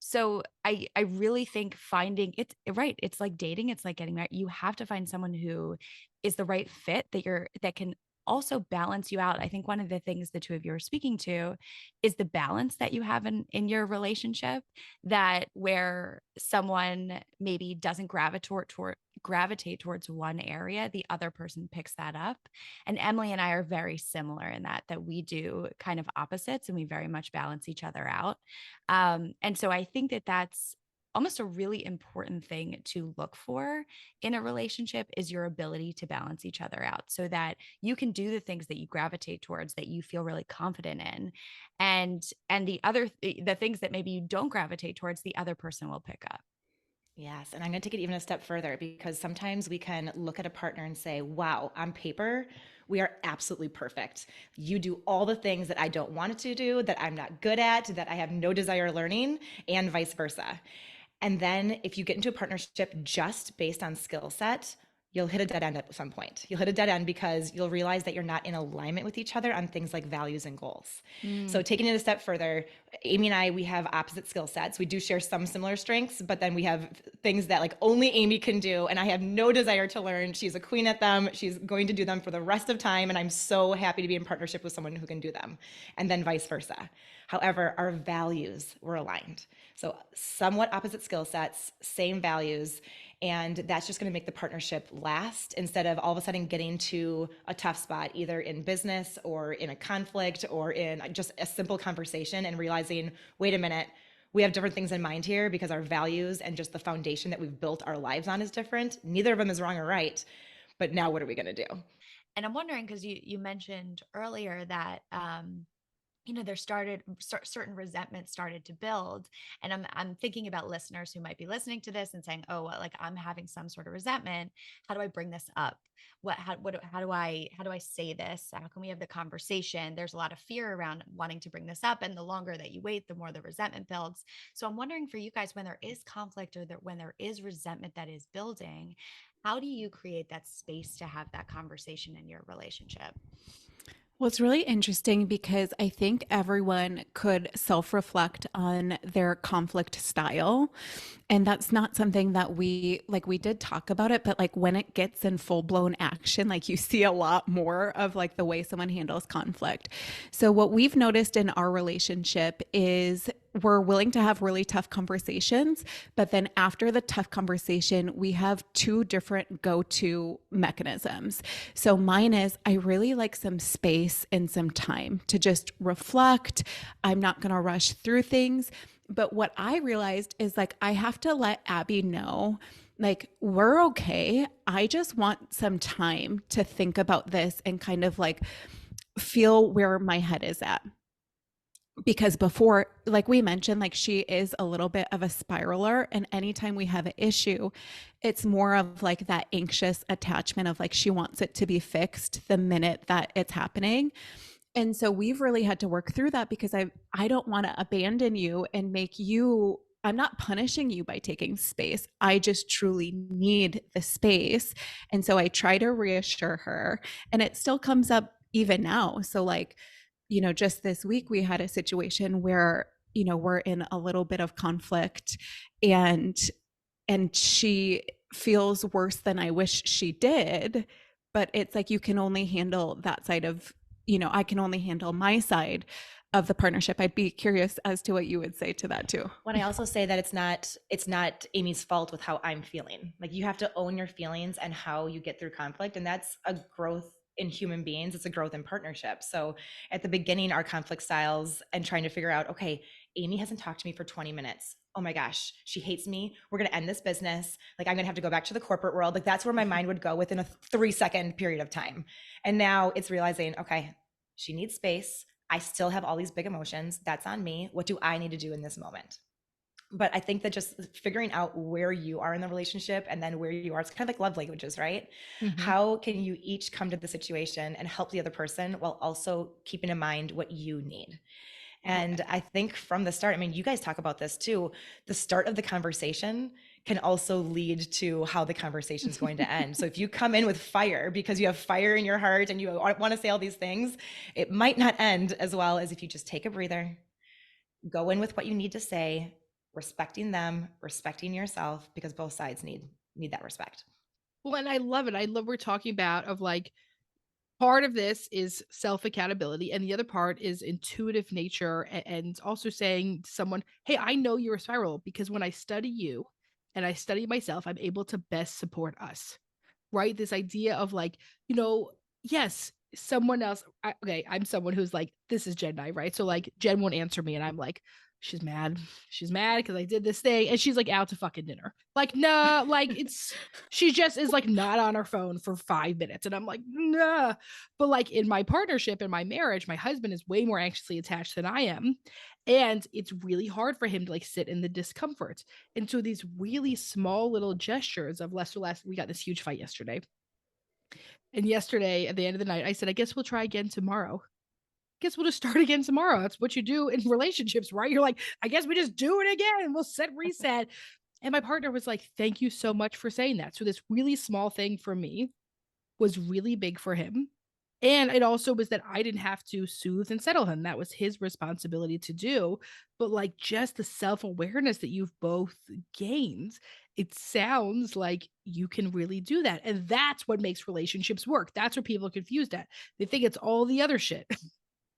so I really think finding it's right. It's like dating. It's like getting married. You have to find someone who is the right fit that can also balance you out. I think one of the things the two of you are speaking to is the balance that you have in your relationship, that where someone maybe doesn't gravitate towards one area, the other person picks that up. And Emmalee and I are very similar in that we do kind of opposites and we very much balance each other out. And so I think that that's almost a really important thing to look for in a relationship, is your ability to balance each other out so that you can do the things that you gravitate towards, that you feel really confident in. And the things that maybe you don't gravitate towards, the other person will pick up. Yes. And I'm going to take it even a step further, because sometimes we can look at a partner and say, wow, on paper, we are absolutely perfect. You do all the things that I don't want to do, that I'm not good at, that I have no desire learning, and vice versa. And then if you get into a partnership just based on skill set, you'll hit a dead end at some point. You'll hit a dead end because you'll realize that you're not in alignment with each other on things like values and goals. So taking it a step further, Amy and I, we have opposite skill sets. We do share some similar strengths, but then we have things that like only Amy can do. And I have no desire to learn. She's a queen at them. She's going to do them for the rest of time. And I'm so happy to be in partnership with someone who can do them, and then vice versa. However, our values were aligned. So somewhat opposite skill sets, same values. And that's just going to make the partnership last instead of all of a sudden getting to a tough spot, either in business or in a conflict or in just a simple conversation and realizing, wait a minute, we have different things in mind here because our values and just the foundation that we've built our lives on is different. Neither of them is wrong or right. But now what are we going to do? And I'm wondering, because you mentioned earlier that there started certain resentment started to build, and I'm thinking about listeners who might be listening to this and saying, oh, well, like I'm having some sort of resentment. How do I bring this up? How do I say this? How can we have the conversation? There's a lot of fear around wanting to bring this up, and the longer that you wait, the more the resentment builds. So I'm wondering for you guys, when there is conflict or when there is resentment that is building, how do you create that space to have that conversation in your relationship? Well, it's really interesting because I think everyone could self-reflect on their conflict style. And that's not something that we did talk about it, but like when it gets in full-blown action, like you see a lot more of like the way someone handles conflict. So what we've noticed in our relationship is we're willing to have really tough conversations, but then after the tough conversation, we have two different go-to mechanisms. So mine is I really like some space and some time to just reflect. I'm not going to rush through things. But what I realized is like I have to let Abby know, like, we're okay. I just want some time to think about this and kind of like feel where my head is at. Because before, like we mentioned, like she is a little bit of a spiraler, and anytime we have an issue, it's more of like that anxious attachment of like she wants it to be fixed the minute that it's happening. And so we've really had to work through that because I don't want to abandon you and make you, I'm not punishing you by taking space. I just truly need the space. And so I try to reassure her, and it still comes up even now. So like, just this week we had a situation where, we're in a little bit of conflict, and she feels worse than I wish she did. But it's like, you can only handle that side of, I can only handle my side of the partnership. I'd be curious as to what you would say to that too. When I also say that it's not Amy's fault with how I'm feeling. Like you have to own your feelings and how you get through conflict. And that's a growth in human beings. It's a growth in partnership. So at the beginning, our conflict styles and trying to figure out, okay, Amy hasn't talked to me for 20 minutes. Oh my gosh, she hates me. We're going to end this business. Like I'm going to have to go back to the corporate world. Like that's where my mind would go within a 3-second period of time. And now it's realizing, okay, she needs space. I still have all these big emotions. That's on me. What do I need to do in this moment? But I think that just figuring out where you are in the relationship and then where you are, it's kind of like love languages, right? Mm-hmm. How can you each come to the situation and help the other person while also keeping in mind what you need? And I think from the start, I mean, you guys talk about this too, the start of the conversation can also lead to how the conversation is going to end. So if you come in with fire because you have fire in your heart and you want to say all these things, it might not end as well as if you just take a breather, go in with what you need to say, respecting them, respecting yourself, because both sides need that respect. Well, and I love it. I love we're talking about of like, part of this is self-accountability, and the other part is intuitive nature, and also saying to someone, hey, I know you're a spiral because when I study you and I study myself, I'm able to best support us, right? This idea of like, yes, someone else. I'm someone who's like, this is Jen and I, right? So like Jen won't answer me and I'm like, she's mad because I did this thing, and she's like out to fucking dinner. Like, no, like she just is like not on her phone for 5 minutes, and I'm like, nah. But like in my partnership, in my marriage, my husband is way more anxiously attached than I am, and it's really hard for him to like sit in the discomfort. And so these really small little gestures of less. We got this huge fight yesterday, and yesterday at the end of the night, I said, I guess we'll try again tomorrow. Guess we'll just start again tomorrow. That's what you do in relationships, right? You're like, I guess we just do it again and we'll set reset. And my partner was like, thank you so much for saying that. So this really small thing for me was really big for him. And it also was that I didn't have to soothe and settle him. That was his responsibility to do. But like just the self-awareness that you've both gained, it sounds like you can really do that. And that's what makes relationships work. That's what people are confused at. They think it's all the other shit.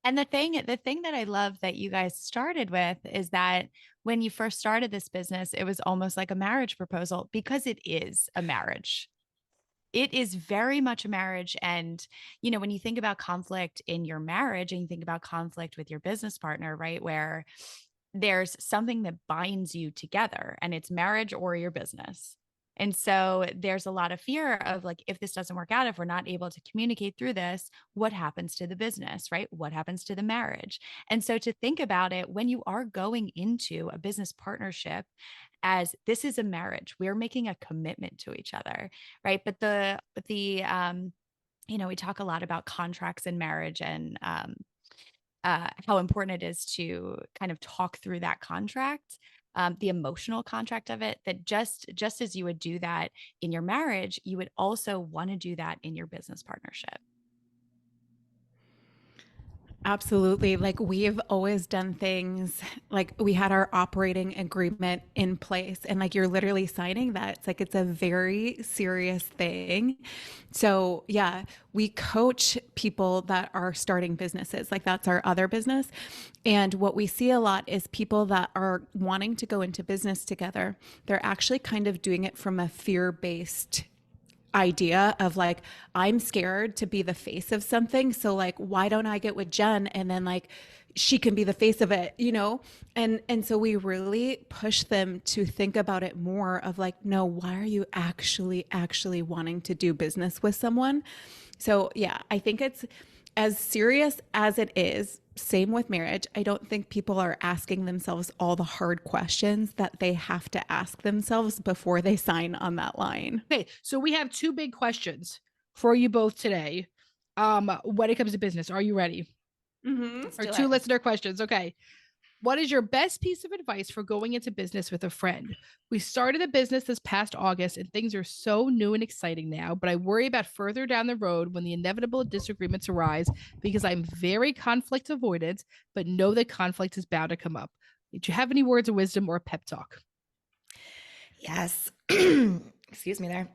And the thing that I love that you guys started with is that when you first started this business, it was almost like a marriage proposal, because it is a marriage. It is very much a marriage. And, you know, when you think about conflict in your marriage and you think about conflict with your business partner, right, where there's something that binds you together, and it's marriage or your business. And so there's a lot of fear of like, if this doesn't work out, if we're not able to communicate through this, what happens to the business, right? What happens to the marriage? And so to think about it, when you are going into a business partnership, as this is a marriage, we're making a commitment to each other, right? But you know, we talk a lot about contracts in marriage, and how important it is to kind of talk through that contract, the emotional contract of it, that just as you would do that in your marriage, you would also want to do that in your business partnership. Absolutely. Like we've always done things like we had our operating agreement in place, and like you're literally signing that. It's like it's a very serious thing. So, yeah, we coach people that are starting businesses. Like that's our other business. And what we see a lot is people that are wanting to go into business together. They're actually kind of doing it from a fear-based idea of like, I'm scared to be the face of something, so like why don't I get with Jen and then like she can be the face of it, you know? And so we really push them to think about it more of like, no, why are you actually wanting to do business with someone? So yeah, I think it's as serious as it is. Same with marriage. I don't think people are asking themselves all the hard questions that they have to ask themselves before they sign on that line. Okay, so we have two big questions for you both today. When it comes to business, are you ready? Let's Or do two it. listener questions. Okay. What is your best piece of advice for going into business with a friend? We started a business this past August and things are so new and exciting now, but I worry about further down the road when the inevitable disagreements arise because I'm very conflict avoidant, but know that conflict is bound to come up. Did you have any words of wisdom or a pep talk? Yes. Excuse me there.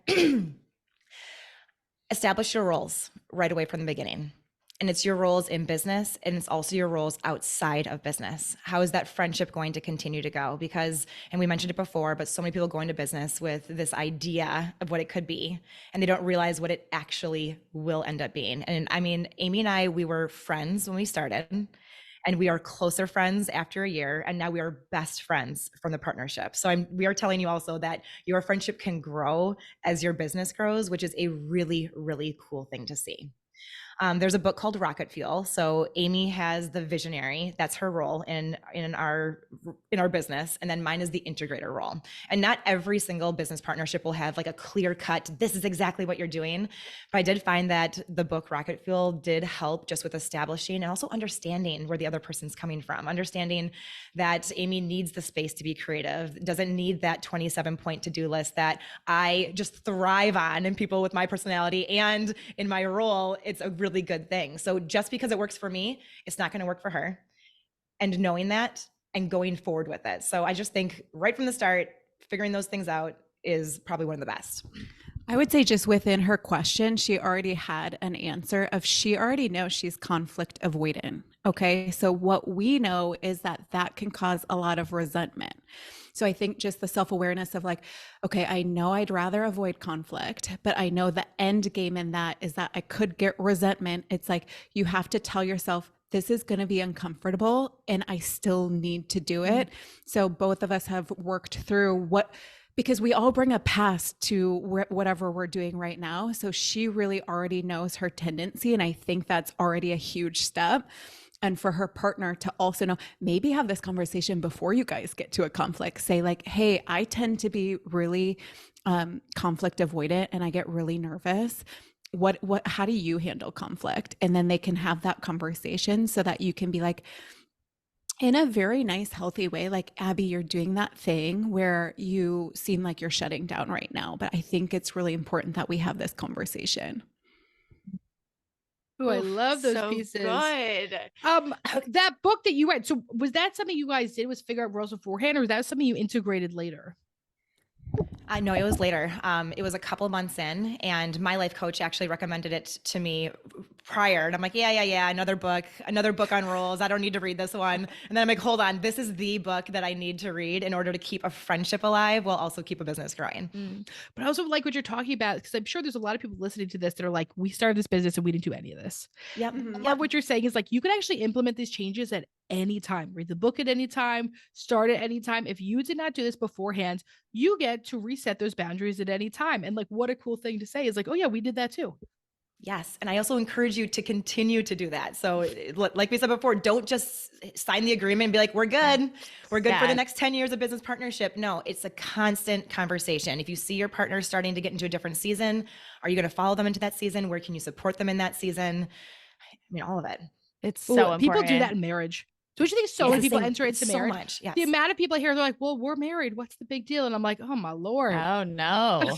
Establish your roles right away from the beginning. And it's your roles in business, and it's also your roles outside of business. How is that friendship going to continue to go? Because, and we mentioned it before, but so many people go into business with this idea of what it could be, and they don't realize what it actually will end up being. And I mean, Amy and I, we were friends when we started, and we are closer friends after a year, and now we are best friends from the partnership. So we are telling you also that your friendship can grow as your business grows, which is a really, really cool thing to see. There's a book called Rocket Fuel. So Amy has the visionary. That's her role in our business. And then mine is the integrator role. And not every single business partnership will have like a clear cut, this is exactly what you're doing. But I did find that the book Rocket Fuel did help just with establishing and also understanding where the other person's coming from, understanding that Amy needs the space to be creative, doesn't need that 27-point to-do list that I just thrive on, and people with my personality and in my role, it's a really good thing. So just because it works for me, it's not going to work for her. And knowing that and going forward with it. So I just think right from the start, figuring those things out is probably one of the best. I would say just within her question, she already had an answer of she already knows she's conflict avoidant. Okay. So what we know is that that can cause a lot of resentment. So I think just the self-awareness of like, okay, I know I'd rather avoid conflict, but I know the end game in that is that I could get resentment. It's like, you have to tell yourself, this is going to be uncomfortable and I still need to do it. So both of us have worked through because we all bring a past to whatever we're doing right now. So she really already knows her tendency. And I think that's already a huge step. And for her partner to also know, maybe have this conversation before you guys get to a conflict. Say like, hey, I tend to be really conflict avoidant and I get really nervous. How do you handle conflict? And then they can have that conversation so that you can be like, in a very nice, healthy way. Like, Abby, you're doing that thing where you seem like you're shutting down right now. But I think it's really important that we have this conversation. Oh, I Oof, love those so pieces. good. That book that you read, so was that something you guys did, was figure out roles beforehand, or was that something you integrated later? I know it was later. It was a couple months in, and my life coach actually recommended it to me prior. And I'm like, yeah, another book on roles. I don't need to read this one. And then I'm like, hold on, this is the book that I need to read in order to keep a friendship alive while also keep a business growing. But I also like what you're talking about, because I'm sure there's a lot of people listening to this that are like, we started this business and we didn't do any of this. Yep. Mhm. I love what you're saying is like, you can actually implement these changes at any time, read the book at any time, start at any time. If you did not do this beforehand, you get to reset those boundaries at any time. And like, what a cool thing to say is like, oh yeah, we did that too. Yes. And I also encourage you to continue to do that. So like we said before, don't just sign the agreement and be like, we're good. We're good for the Yes. next 10 years of business partnership. No, it's a constant conversation. If you see your partner starting to get into a different season, are you going to follow them into that season? Where can you support them in that season? I mean, all of it. It's so People important. do that in marriage. Don't you think so It's many the people same- enter it's into so marriage? much. Yes. The amount of people I hear, they're like, well, we're married. What's the big deal? And I'm like, oh my Lord. Oh no.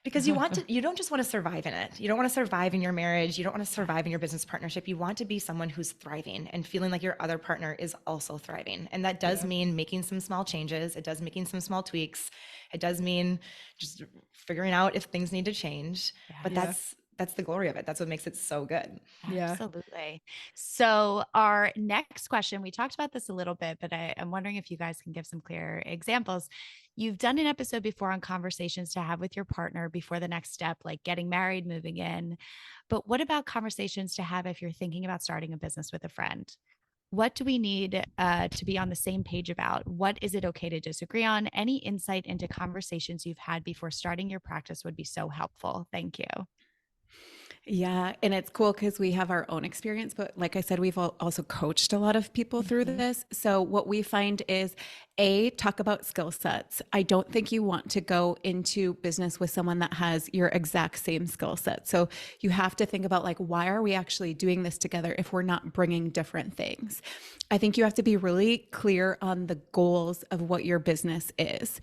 Because you don't just want to survive in it. You don't want to survive in your marriage. You don't want to survive in your business partnership. You want to be someone who's thriving and feeling like your other partner is also thriving. And that does mean making some small changes. It does making some small tweaks. It does mean just figuring out if things need to change. But Yeah. that's the glory of it. That's what makes it so good. Yeah. Absolutely. So our next question, we talked about this a little bit, but I'm wondering if you guys can give some clear examples. You've done an episode before on conversations to have with your partner before the next step, like getting married, moving in. But what about conversations to have if you're thinking about starting a business with a friend? What do we need to be on the same page about? What is it okay to disagree on? Any insight into conversations you've had before starting your practice would be so helpful. Thank you. Yeah. And it's cool because we have our own experience. But like I said, we've also coached a lot of people through this. So what we find is talk about skill sets. I don't think you want to go into business with someone that has your exact same skill set. So you have to think about like, why are we actually doing this together if we're not bringing different things? I think you have to be really clear on the goals of what your business is.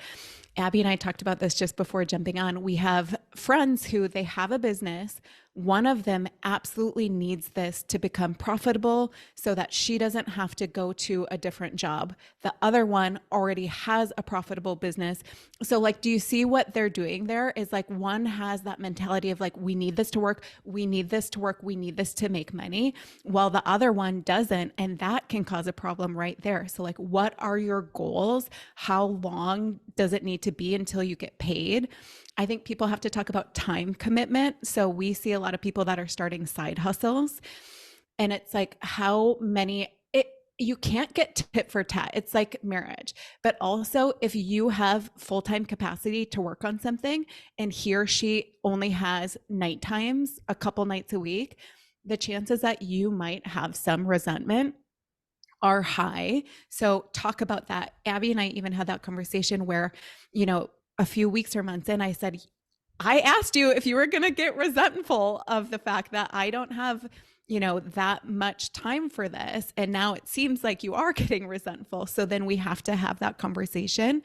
Abby and I talked about this just before jumping on. We have friends who they have a business. One of them absolutely needs this to become profitable so that she doesn't have to go to a different job. The other one already has a profitable business. So like, do you see what they're doing there? Is like one has that mentality of like, we need this to work. We need this to work. We need this to make money, while the other one doesn't. And that can cause a problem right there. So like, what are your goals? How long does it need to be until you get paid? I think people have to talk about time commitment. So we see a lot of people that are starting side hustles, and it's like, how many, you can't get tit for tat. It's like marriage. But also, if you have full-time capacity to work on something and he or she only has night times a couple nights a week, the chances that you might have some resentment are high. So talk about that. Abby and I even had that conversation where, a few weeks or months in, I said, I asked you if you were going to get resentful of the fact that I don't have, that much time for this. And now it seems like you are getting resentful. So then we have to have that conversation.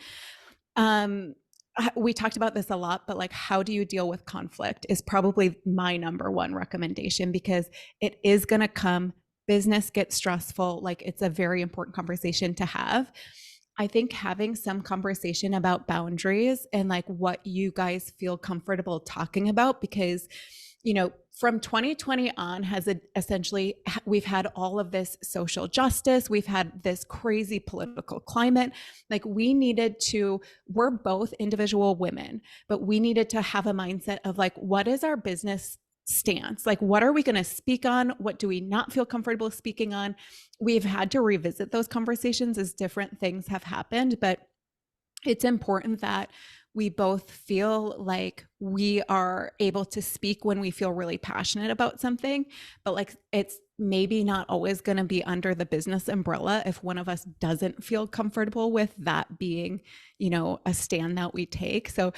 We talked about this a lot, but like, how do you deal with conflict is probably my number one recommendation, because it is going to come. Business gets stressful. Like, it's a very important conversation to have. I think having some conversation about boundaries and like what you guys feel comfortable talking about, because, from 2020 on essentially, we've had all of this social justice. We've had this crazy political climate. Like, we're both individual women, but we needed to have a mindset of like, what is our business stance? Like, what are we going to speak on? What do we not feel comfortable speaking on? We've had to revisit those conversations as different things have happened, but it's important that we both feel like we are able to speak when we feel really passionate about something, but like, it's maybe not always going to be under the business umbrella if one of us doesn't feel comfortable with that being, a stand that we take. So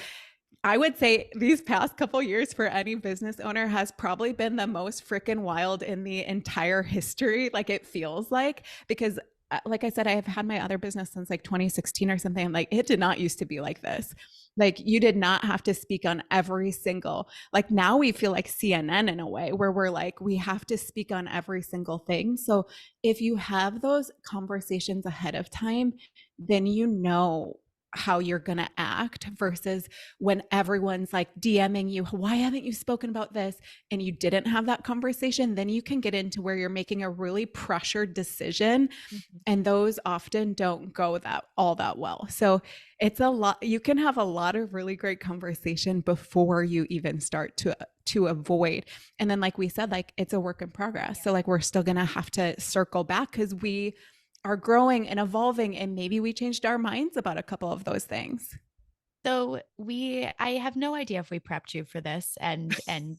I would say these past couple years for any business owner has probably been the most freaking wild in the entire history. Like, it feels like, because like I said, I have had my other business since like 2016 or something. I'm like, it did not used to be like this. Like you did not have to speak on every single, like now we feel like CNN in a way where we're like, we have to speak on every single thing. So if you have those conversations ahead of time, then you know how you're going to act versus when everyone's like DMing you, why haven't you spoken about this? And you didn't have that conversation, then you can get into where you're making a really pressured decision. And those often don't go that well. So it's a lot. You can have a lot of really great conversation before you even start to avoid. And then, like we said, like it's a work in progress. So like we're still going to have to circle back because we are growing and evolving, and maybe we changed our minds about a couple of those things. So I have no idea if we prepped you for this and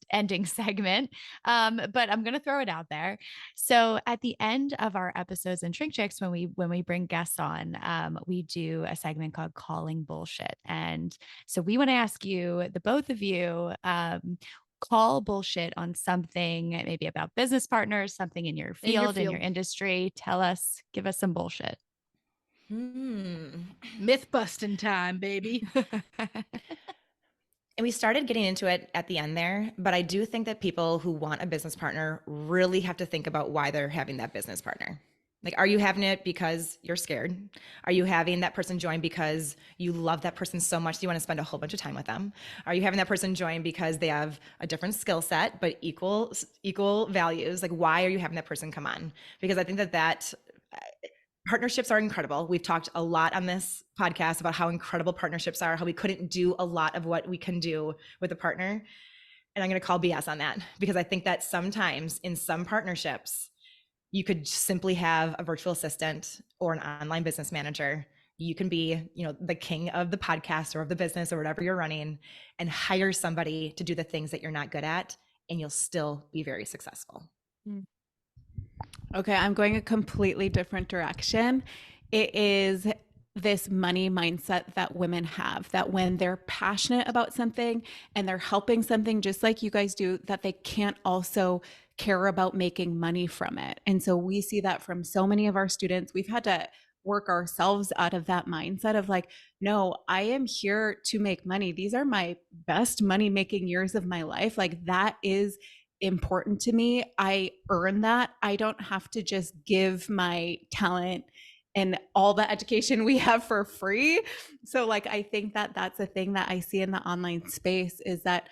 ending segment, but I'm going to throw it out there. So at the end of our episodes in ShrinkChicks, when we bring guests on, we do a segment called Calling Bullshit. And so we want to ask you, the both of you, call bullshit on something, maybe about business partners, something in your field, in your industry. Give us some bullshit. Myth busting time, baby. And we started getting into it at the end there, but I do think that people who want a business partner really have to think about why they're having that business partner. Like, are you having it because you're scared? Are you having that person join because you love that person so much that you want to spend a whole bunch of time with them? Are you having that person join because they have a different skill set but equal values? Like, why are you having that person come on? Because I think that partnerships are incredible. We've talked a lot on this podcast about how incredible partnerships are, how we couldn't do a lot of what we can do with a partner. And I'm going to call BS on that because I think that sometimes in some partnerships, you could simply have a virtual assistant or an online business manager. You can be, the king of the podcast or of the business or whatever you're running, and hire somebody to do the things that you're not good at, and you'll still be very successful. Okay, I'm going a completely different direction. It is this money mindset that women have, that when they're passionate about something and they're helping something just like you guys do, that they can't also care about making money from it. And so we see that from so many of our students. We've had to work ourselves out of that mindset of like, no, I am here to make money. These are my best money making years of my life. Like that is important to me. I earn that. I don't have to just give my talent and all the education we have for free. So like, I think that that's a thing that I see in the online space is that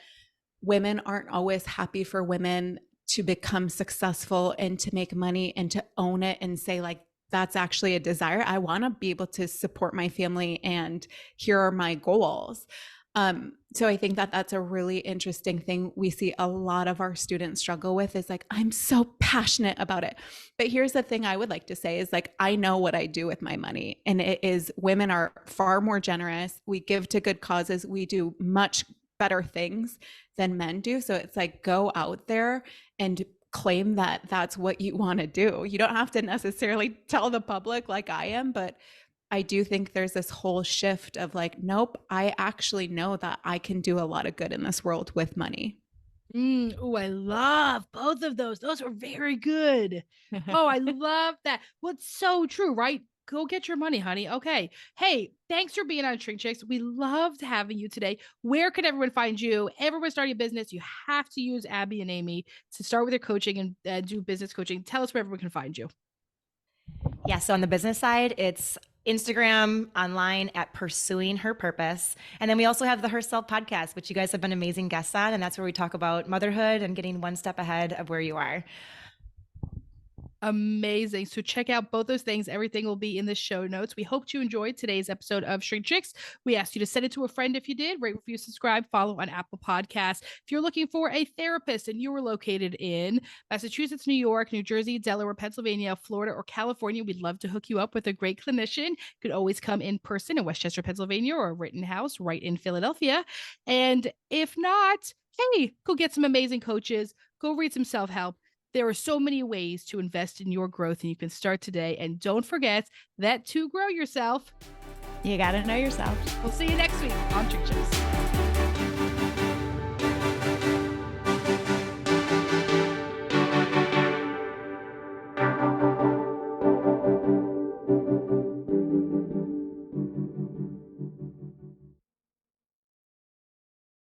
women aren't always happy for women to become successful and to make money and to own it and say like, that's actually a desire. I want to be able to support my family and here are my goals. So I think that that's a really interesting thing we see a lot of our students struggle with is like, I'm so passionate about it. But here's the thing I would like to say is like, I know what I do with my money. And it is women are far more generous. We give to good causes. We do much better things than men do. So it's like, go out there and claim that that's what you want to do. You don't have to necessarily tell the public like I am, but I do think there's this whole shift of like, nope, I actually know that I can do a lot of good in this world with money. Oh, I love both of those. Those are very good. Oh, I love that. What's so true, right? Go get your money, honey. Okay. Hey, thanks for being on ShrinkChicks. We loved having you today. Where can everyone find you? Everyone starting a business, you have to use Abby and Amy to start with your coaching and do business coaching. Tell us where everyone can find you. Yeah. So on the business side, it's Instagram, online at Pursuing Her Purpose. And then we also have the Herself podcast, which you guys have been amazing guests on. And that's where we talk about motherhood and getting one step ahead of where you are. Amazing. So check out both those things. Everything will be in the show notes. We hope you enjoyed today's episode of ShrinkChicks. We asked you to send it to a friend if you did. Rate, review, subscribe, follow on Apple Podcasts. If you're looking for a therapist and you are located in Massachusetts, New York, New Jersey, Delaware, Pennsylvania, Florida, or California, we'd love to hook you up with a great clinician. You could always come in person in Westchester, Pennsylvania, or Rittenhouse right in Philadelphia. And if not, hey, go get some amazing coaches. Go read some self-help. There are so many ways to invest in your growth, and you can start today. And don't forget that to grow yourself, you got to know yourself. We'll see you next week on ShrinkChicks.